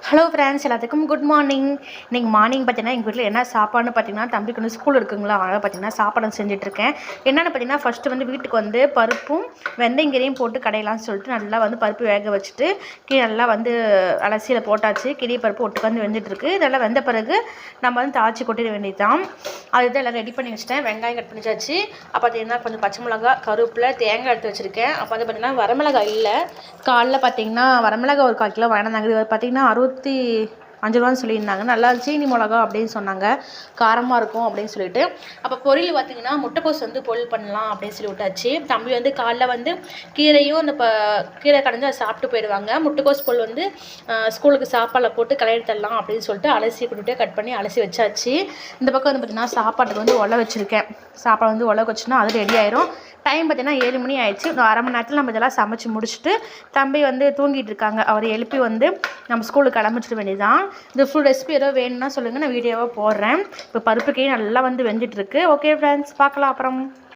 Hello friends, எல்லாத்துக்கும் good morning. இன்றைக்கி morning பார்த்தீங்கன்னா எங்கள் வீட்டில் என்ன சாப்பாடுன்னு பார்த்தீங்கன்னா, தம்பிக்கு வந்து ஸ்கூல் இருக்குங்களா, அதனால் பார்த்தீங்கன்னா சாப்பாடு செஞ்சுட்ருக்கேன். என்னென்னு பார்த்தீங்கன்னா, ஃபஸ்ட்டு வந்து வீட்டுக்கு வந்து பருப்பும் வெந்தயங்கீரையும் போட்டு கடையலாம்னு சொல்லிட்டு நல்லா வந்து பருப்பு வேக வச்சுட்டு கீழே நல்லா வந்து அலசியில் போட்டாச்சு. கிளி பருப்பு ஒட்டுக்கு வந்து வெந்துட்டுருக்கு. இதெல்லாம் வெந்த பிறகு நம்ம வந்து தாளித்து கொட்டிட வேண்டியது தான். அதுதான் எல்லாம் ரெடி பண்ணி வச்சுட்டேன். வெங்காயம் கட் பண்ணி வச்சாச்சு. அப்போ பார்த்தீங்கன்னா கொஞ்சம் பச்சை மிளகா, கருவேப்பிலை, தேங்காய் எடுத்து வச்சுருக்கேன். அப்போ வந்து பார்த்தீங்கன்னா வரமிளகாய் இல்லை. காலைல பார்த்தீங்கன்னா வரமிளகாய் ஒரு 1/4 கிலோ வாங்கினாங்க. இது பார்த்தீங்கன்னா 65 ரூபான்னு சொல்லியிருந்தாங்க. நல்லா சீனி மிளகா அப்படின்னு சொன்னாங்க, காரமாக இருக்கும் அப்படின்னு சொல்லிட்டு. அப்போ பொரியல் பார்த்தீங்கன்னா முட்டைக்கோஸ் வந்து பொரியல் பண்ணலாம் அப்படின்னு சொல்லி விட்டாச்சு. தம்பி வந்து காலைல வந்து கீரையும் அந்த கீரை கடைஞ்சி அதை சாப்பிட்டு போயிடுவாங்க. முட்டைக்கோஸ் பொரியல் வந்து ஸ்கூலுக்கு சாப்பாடில் போட்டு கலையிட்டு தரலாம் அப்படின்னு சொல்லிட்டு அலசி கொடுத்துட்டு கட் பண்ணி அலசி வச்சாச்சு. இந்த பக்கம் வந்து பார்த்திங்கன்னா சாப்பாட்டுக்கு வந்து உலை வச்சுருக்கேன். சாப்பாடு வந்து உலை வச்சுன்னா அது ரெடி ஆயிரும். டைம் பார்த்தீங்கன்னா 7 மணி ஆயிடுச்சு. இன்னும் அரை மணி நேரத்தில் நம்ம இதெல்லாம் சமைச்சு முடிச்சுட்டு தம்பி வந்து தூங்கிட்டு இருக்காங்க. அவர் எழுப்பி வந்து நம்ம ஸ்கூலுக்கு கிளம்பிச்சிட வேண்டியதுதான். இந்த ஃபுல் ரெசிபி ஏதோ வேணும்னா சொல்லுங்கள், நான் வீடியோவாக போடுறேன். இப்போ பருப்புக்கே நல்லா வந்து வெந்துட்டுருக்கு. ஓகே ஃப்ரெண்ட்ஸ், பார்க்கலாம் அப்புறம்.